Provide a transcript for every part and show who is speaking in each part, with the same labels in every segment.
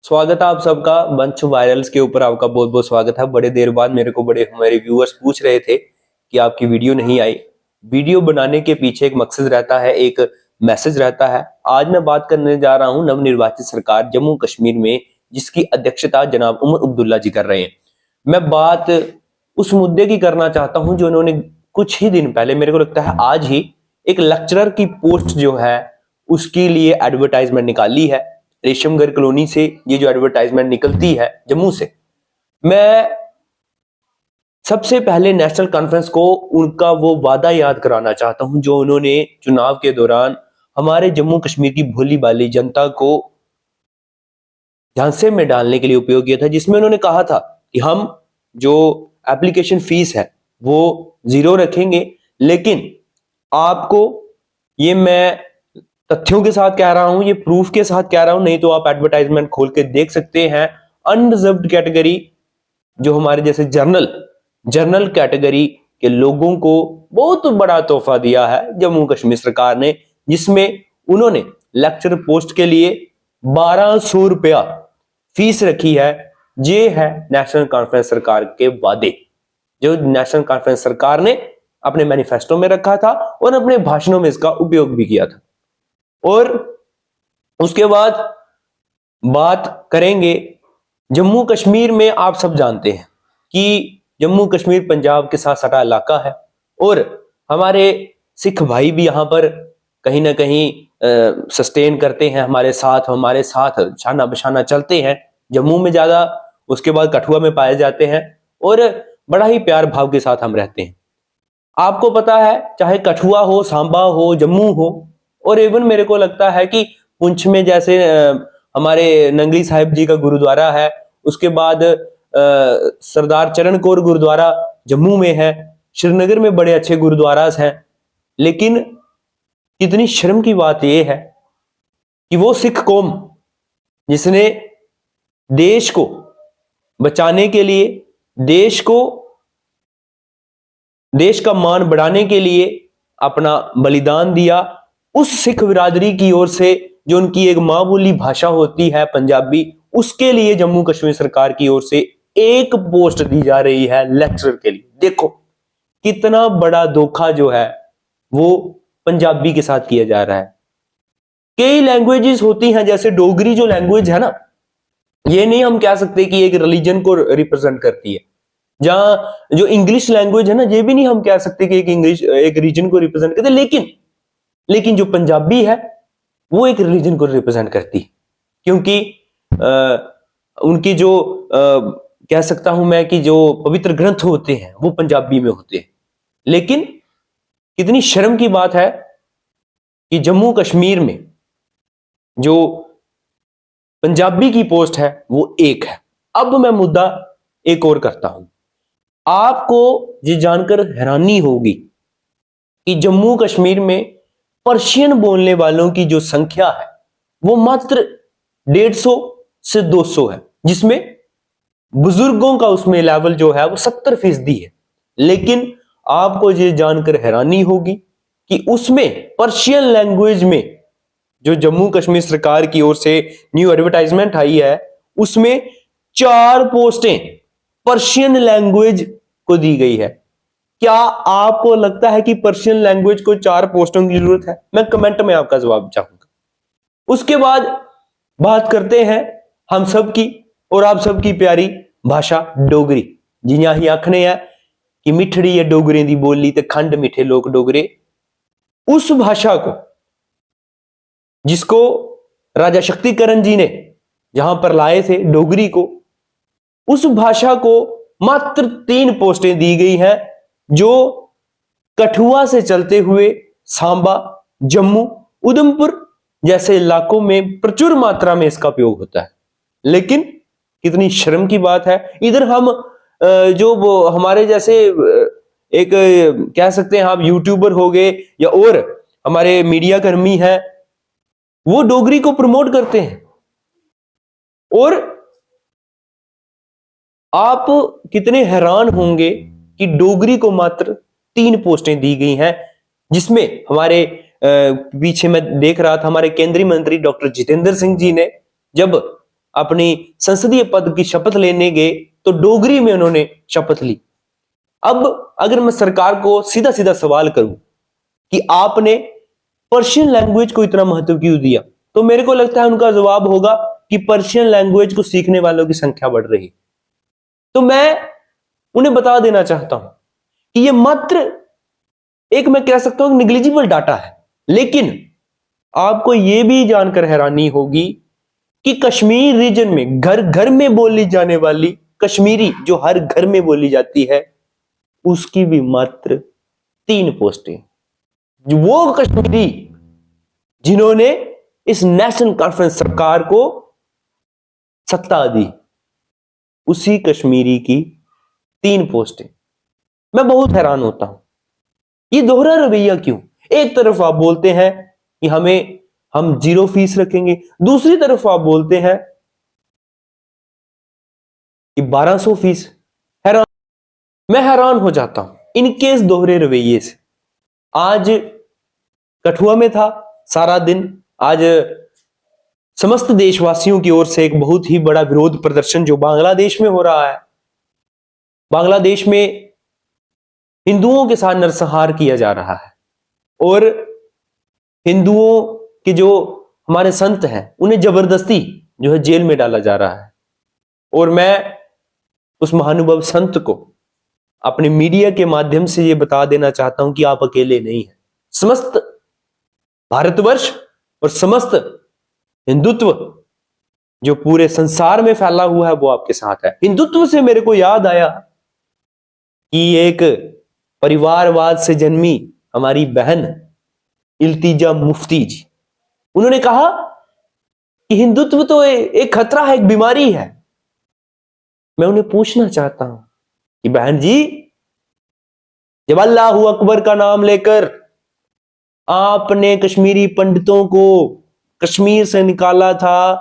Speaker 1: स्वागत है आप सबका बंच वायरल्स के ऊपर। आपका बहुत बहुत स्वागत है। बड़े देर बाद बड़े हमारे व्यूअर्स पूछ रहे थे कि आपकी वीडियो नहीं आई। वीडियो बनाने के पीछे एक मकसद रहता है, एक मैसेज रहता है। आज मैं बात करने जा रहा हूं नवनिर्वाचित सरकार जम्मू कश्मीर में, जिसकी अध्यक्षता जनाब उमर अब्दुल्ला जी कर रहे हैं। मैं बात उस मुद्दे की करना चाहता हूं जो उन्होंने कुछ ही दिन पहले, मेरे को लगता है आज ही, एक लेक्चरर की पोस्ट जो है उसके लिए एडवर्टाइजमेंट निकाली है। रेशमगढ़ कॉलोनी से ये जो एडवर्टाइजमेंट निकलती है जम्मू से, मैं सबसे पहले नेशनल कॉन्फ्रेंस को उनका वो वादा याद कराना चाहता हूं जो उन्होंने चुनाव के दौरान हमारे जम्मू कश्मीर की भोली भाली जनता को झांसे में डालने के लिए उपयोग किया था, जिसमें उन्होंने कहा था कि हम जो एप्लीकेशन फीस है वो 0 रखेंगे, लेकिन आपको, ये मैं तथ्यों के साथ कह रहा हूं, ये प्रूफ के साथ कह रहा हूं, नहीं तो आप एडवर्टाइजमेंट खोल के देख सकते हैं, अनरिजर्व्ड कैटेगरी जो हमारे जैसे जर्नल कैटेगरी के लोगों को बहुत बड़ा तोहफा दिया है जम्मू कश्मीर सरकार ने, जिसमें उन्होंने लेक्चर पोस्ट के लिए 1200 रुपया फीस रखी है। ये है नेशनल कॉन्फ्रेंस सरकार के वादे, जो नेशनल कॉन्फ्रेंस सरकार ने अपने मैनिफेस्टो में रखा था और अपने भाषणों में इसका उपयोग भी किया था। और उसके बाद बात करेंगे जम्मू कश्मीर में। आप सब जानते हैं कि जम्मू कश्मीर पंजाब के साथ सटा इलाका है और हमारे सिख भाई भी यहाँ पर कहीं ना कहीं सस्टेन करते हैं, हमारे साथ शाना बशाना चलते हैं। जम्मू में ज्यादा, उसके बाद कठुआ में पाए जाते हैं और बड़ा ही प्यार भाव के साथ हम रहते हैं। आपको पता है, चाहे कठुआ हो, सांबा हो, जम्मू हो, और इवन मेरे को लगता है कि पुंछ में जैसे हमारे नंगली साहिब जी का गुरुद्वारा है, उसके बाद सरदार चरण कौर गुरुद्वारा जम्मू में है, श्रीनगर में बड़े अच्छे गुरुद्वारास हैं। लेकिन कितनी शर्म की बात यह है कि वो सिख कौम जिसने देश को बचाने के लिए, देश का मान बढ़ाने के लिए अपना बलिदान दिया, उस सिख बिरादरी की ओर से जो उनकी एक मां बोली भाषा होती है पंजाबी, उसके लिए जम्मू कश्मीर सरकार की ओर से एक पोस्ट दी जा रही है लेक्चरर के लिए। देखो कितना बड़ा धोखा जो है वो पंजाबी के साथ किया जा रहा है। कई लैंग्वेजेस होती हैं, जैसे डोगरी जो लैंग्वेज है ना, ये नहीं हम कह सकते कि एक रिलीजन को रिप्रेजेंट करती है। जहां जो इंग्लिश लैंग्वेज है ना, ये भी नहीं हम कह सकते कि एक रीजन को रिप्रेजेंट करते, लेकिन जो पंजाबी है वो एक रिलीजन को रिप्रेजेंट करती है, क्योंकि उनकी जो कह सकता हूं मैं कि जो पवित्र ग्रंथ होते हैं वो पंजाबी में होते हैं। लेकिन कितनी शर्म की बात है कि जम्मू कश्मीर में जो पंजाबी की पोस्ट है वो एक है। अब मैं मुद्दा एक और करता हूं। आपको ये जानकर हैरानी होगी कि जम्मू कश्मीर में पर्शियन बोलने वालों की जो संख्या है वो मात्र 150 से 200 है, जिसमें बुजुर्गों का उसमें लेवल जो है वो 70% है। लेकिन आपको ये जानकर हैरानी होगी कि उसमें पर्शियन लैंग्वेज में जो जम्मू कश्मीर सरकार की ओर से न्यू एडवर्टाइजमेंट आई है, उसमें 4 पोस्टें पर्शियन लैंग्वेज को दी गई है। क्या आपको लगता है कि पर्शियन लैंग्वेज को 4 पोस्टों की जरूरत है? मैं कमेंट में आपका जवाब चाहूंगा। उसके बाद बात करते हैं हम सब की और आप सबकी प्यारी भाषा डोगरी। जियां ही आखने है कि मिठड़ी है डोगरे दी बोली ते खंड मिठे लोग डोगरे, उस भाषा को जिसको राजा शक्तिकरण जी ने जहां पर लाए थे डोगरी को, उस भाषा को मात्र 3 पोस्टें दी गई हैं, जो कठुआ से चलते हुए सांबा, जम्मू, उधमपुर जैसे इलाकों में प्रचुर मात्रा में इसका उपयोग होता है। लेकिन कितनी शर्म की बात है, इधर हम जो वो हमारे जैसे एक कह सकते हैं आप यूट्यूबर हो गए या और हमारे मीडिया कर्मी हैं, वो डोगरी को प्रमोट करते हैं। और आप कितने हैरान होंगे कि डोगरी को मात्र 3 पोस्टें दी गई हैं, जिसमें हमारे पीछे मैं देख रहा था हमारे केंद्रीय मंत्री डॉक्टर जितेंद्र सिंह जी ने जब अपनी संसदीय पद की शपथ लेने गए तो डोगरी में उन्होंने शपथ ली। अब अगर मैं सरकार को सीधा सीधा सवाल करूं कि आपने पर्शियन लैंग्वेज को इतना महत्व क्यों दिया, तो मेरे को लगता है उनका जवाब होगा कि पर्शियन लैंग्वेज को सीखने वालों की संख्या बढ़ रही। तो मैं उन्हें बता देना चाहता हूं कि यह मात्र एक, मैं कह सकता हूं, निग्लिजिबल डाटा है। लेकिन आपको यह भी जानकर हैरानी होगी कि कश्मीर रीजन में घर घर में बोली जाने वाली कश्मीरी, जो हर घर में बोली जाती है, उसकी भी मात्र 3 पोस्टें। वो कश्मीरी जिन्होंने इस नेशनल कॉन्फ्रेंस सरकार को सत्ता दी, उसी कश्मीरी की 3 पोस्टें। मैं बहुत हैरान होता हूं, ये दोहरा रवैया क्यों? एक तरफ आप बोलते हैं कि हम 0 फीस रखेंगे, दूसरी तरफ आप बोलते हैं कि 1200 फीस। मैं हैरान हो जाता हूं इनके इस दोहरे रवैये से। आज कठुआ में था सारा दिन, आज समस्त देशवासियों की ओर से एक बहुत ही बड़ा विरोध प्रदर्शन जो बांग्लादेश में हो रहा है। बांग्लादेश में हिंदुओं के साथ नरसंहार किया जा रहा है और हिंदुओं के जो हमारे संत हैं उन्हें जबरदस्ती जो है जेल में डाला जा रहा है। और मैं उस महानुभाव संत को अपने मीडिया के माध्यम से यह बता देना चाहता हूं कि आप अकेले नहीं हैं। समस्त भारतवर्ष और समस्त हिंदुत्व जो पूरे संसार में फैला हुआ है वो आपके साथ है। हिंदुत्व से मेरे को याद आया कि एक परिवारवाद से जन्मी हमारी बहन इल्तिजा मुफ्ती जी, उन्होंने कहा कि हिंदुत्व तो एक खतरा है, एक बीमारी है। मैं उन्हें पूछना चाहता हूं कि बहन जी, जब अल्लाह अकबर का नाम लेकर आपने कश्मीरी पंडितों को कश्मीर से निकाला था,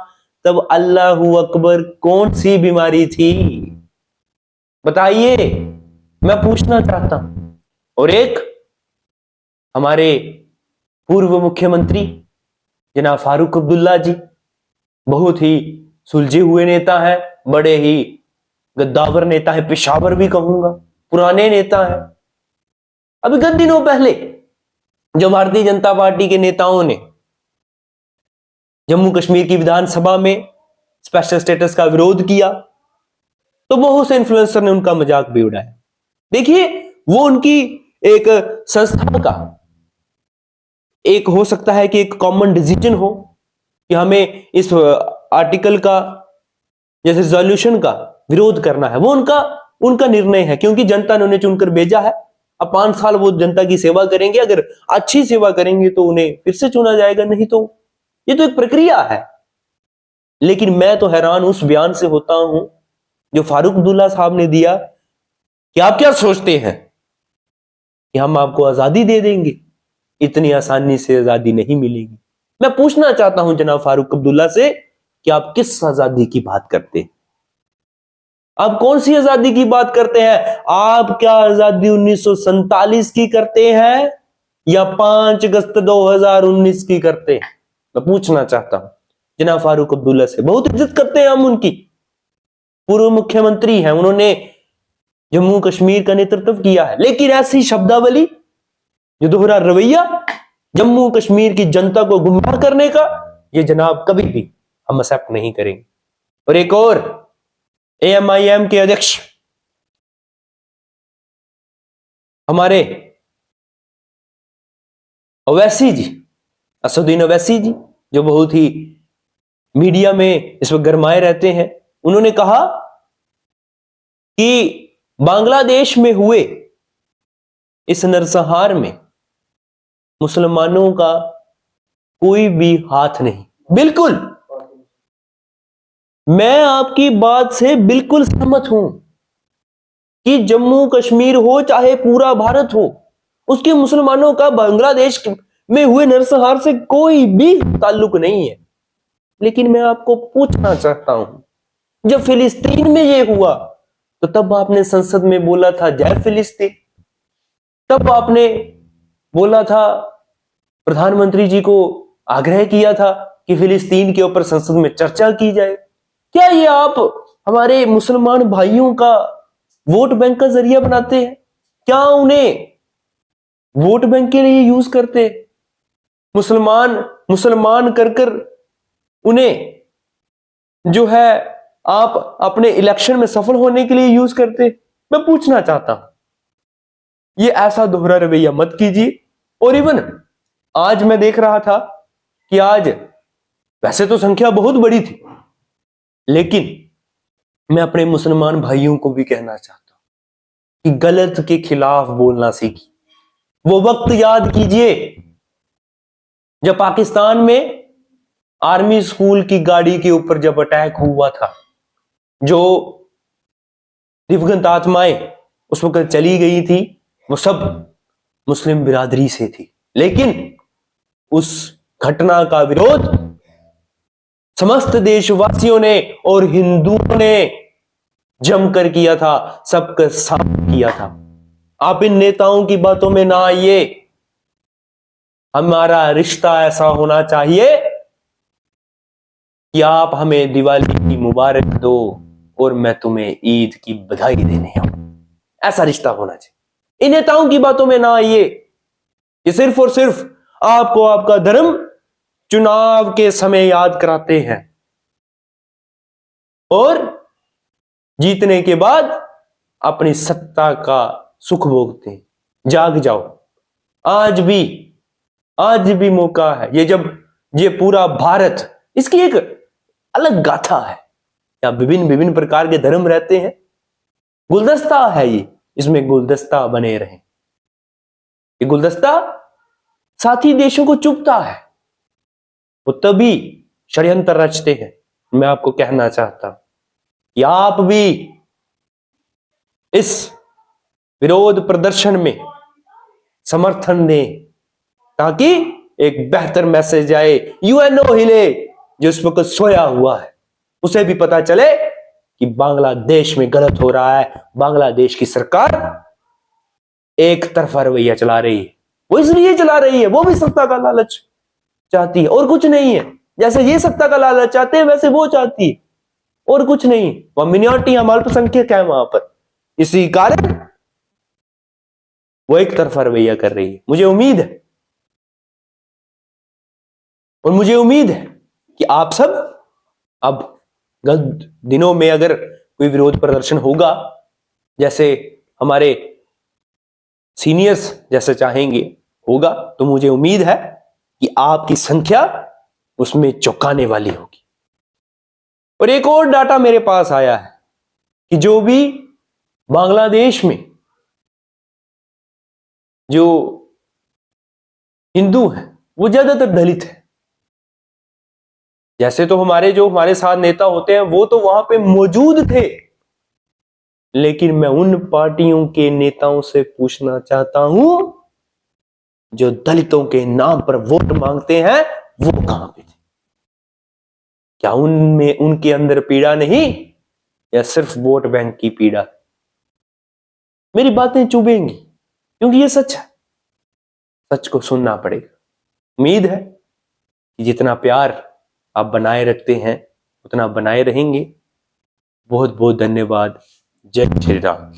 Speaker 1: तब अल्लाह अकबर कौन सी बीमारी थी? बताइए, मैं पूछना चाहता हूं। और एक हमारे पूर्व मुख्यमंत्री जनाब फारूक अब्दुल्ला जी, बहुत ही सुलझे हुए नेता हैं, बड़े ही गद्दावर नेता है, पेशावर भी कहूंगा, पुराने नेता है। अभी कुछ दिनों पहले जो भारतीय जनता पार्टी के नेताओं ने जम्मू कश्मीर की विधानसभा में स्पेशल स्टेटस का विरोध किया तो बहुत से इन्फ्लुएंसर ने उनका मजाक भी उड़ाया। देखिए, वो उनकी एक संस्था का एक हो सकता है कि एक कॉमन डिसीजन हो कि हमें इस आर्टिकल का जैसे रिजोल्यूशन का विरोध करना है, वो उनका निर्णय है, क्योंकि जनता ने उन्हें चुनकर भेजा है। अब 5 साल वो जनता की सेवा करेंगे, अगर अच्छी सेवा करेंगे तो उन्हें फिर से चुना जाएगा, नहीं तो ये तो एक प्रक्रिया है। लेकिन मैं तो हैरान उस बयान से होता हूं जो फारूक अब्दुल्ला साहब ने दिया कि आप क्या सोचते हैं कि हम आपको आजादी दे देंगे? इतनी आसानी से आजादी नहीं मिलेगी। मैं पूछना चाहता हूं जनाब फारूक अब्दुल्ला से कि आप किस आजादी की बात करते हैं? आप कौन सी आजादी की बात करते हैं? आप क्या आजादी 1947 की करते हैं या 5 अगस्त 2019 की करते हैं? मैं पूछना चाहता हूं जनाब फारूक अब्दुल्ला से। बहुत इज्जत करते हैं हम उनकी, पूर्व मुख्यमंत्री हैं, उन्होंने जम्मू कश्मीर का नेतृत्व किया है। लेकिन ऐसी शब्दावली, जो दोहरा रवैया जम्मू कश्मीर की जनता को गुमराह करने का, ये जनाब कभी भी हम एक्सेप्ट नहीं करेंगे। और एक और AMIM के अध्यक्ष हमारे ओवैसी जी, असदुद्दीन ओवैसी जी, जो बहुत ही मीडिया में इस वक्त गरमाए रहते हैं, उन्होंने कहा कि बांग्लादेश में हुए इस नरसंहार में मुसलमानों का कोई भी हाथ नहीं। बिल्कुल, मैं आपकी बात से बिल्कुल सहमत हूं कि जम्मू कश्मीर हो चाहे पूरा भारत हो, उसके मुसलमानों का बांग्लादेश में हुए नरसंहार से कोई भी ताल्लुक नहीं है। लेकिन मैं आपको पूछना चाहता हूं, जब फिलिस्तीन में यह हुआ तो तब आपने संसद में बोला था जय फिलिस्तीन, तब आपने बोला था, प्रधानमंत्री जी को आग्रह किया था कि फिलिस्तीन के ऊपर संसद में चर्चा की जाए। क्या ये आप हमारे मुसलमान भाइयों का वोट बैंक का जरिया बनाते हैं? क्या उन्हें वोट बैंक के लिए यूज करते हैं? मुसलमान मुसलमान कर कर उन्हें जो है आप अपने इलेक्शन में सफल होने के लिए यूज करते? मैं पूछना चाहता हूं, ये ऐसा दोहरा रवैया मत कीजिए। और इवन आज मैं देख रहा था कि आज वैसे तो संख्या बहुत बड़ी थी, लेकिन मैं अपने मुसलमान भाइयों को भी कहना चाहता हूं कि गलत के खिलाफ बोलना सीखिए। वो वक्त याद कीजिए जब पाकिस्तान में आर्मी स्कूल की गाड़ी के ऊपर जब अटैक हुआ था, जो दिवंगत आत्माएं उस वक्त चली गई थी, वो सब मुस्लिम बिरादरी से थी। लेकिन उस घटना का विरोध समस्त देशवासियों ने और हिंदुओं ने जमकर किया था, सबके साथ किया था। आप इन नेताओं की बातों में ना आइए। हमारा रिश्ता ऐसा होना चाहिए कि आप हमें दिवाली की मुबारक दो और मैं तुम्हें ईद की बधाई देने आऊं। ऐसा रिश्ता होना चाहिए। इन नेताओं की बातों में ना आइए। ये सिर्फ और सिर्फ आपको आपका धर्म चुनाव के समय याद कराते हैं और जीतने के बाद अपनी सत्ता का सुख भोगते हैं। जाग जाओ, आज भी मौका है। ये पूरा भारत, इसकी एक अलग गाथा है। यहाँ विभिन्न विभिन्न प्रकार के धर्म रहते हैं, गुलदस्ता है ये, इसमें गुलदस्ता बने रहे। ये गुलदस्ता साथी देशों को चुभता है, वो तभी षड्यंत्र रचते हैं। मैं आपको कहना चाहता हूं कि आप भी इस विरोध प्रदर्शन में समर्थन दें ताकि एक बेहतर मैसेज आए। यूएनओ हिले जो इस वक्त सोया हुआ है, उसे भी पता चले कि बांग्लादेश में गलत हो रहा है। बांग्लादेश की सरकार एक तरफा रवैया चला रही है। वो इसलिए चला रही है, वो भी सत्ता का लालच चाहती है और कुछ नहीं है। जैसे ये सत्ता का लालच चाहते हैं वैसे वो चाहती है और कुछ नहीं। वह मिनॉरिटी, हम अल्पसंख्यक है वहां पर, इसी कारण वो एक तरफा रवैया कर रही है। मुझे उम्मीद है कि आप सब अब दिनों में अगर कोई विरोध प्रदर्शन होगा, जैसे हमारे सीनियर्स जैसे चाहेंगे होगा, तो मुझे उम्मीद है कि आपकी संख्या उसमें चौंकाने वाली होगी। और एक और डाटा मेरे पास आया है कि जो भी बांग्लादेश में जो हिंदू हैं वो ज्यादातर दलित है। जैसे तो हमारे साथ नेता होते हैं वो तो वहां पे मौजूद थे, लेकिन मैं उन पार्टियों के नेताओं से पूछना चाहता हूं जो दलितों के नाम पर वोट मांगते हैं, वो कहां पे थे? क्या उनमें उनके अंदर पीड़ा नहीं, या सिर्फ वोट बैंक की पीड़ा? मेरी बातें चुभेंगी क्योंकि ये सच है, सच को सुनना पड़ेगा। उम्मीद है कि जितना प्यार आप बनाए रखते हैं उतना बनाए रहेंगे। बहुत बहुत धन्यवाद। जय श्री राम।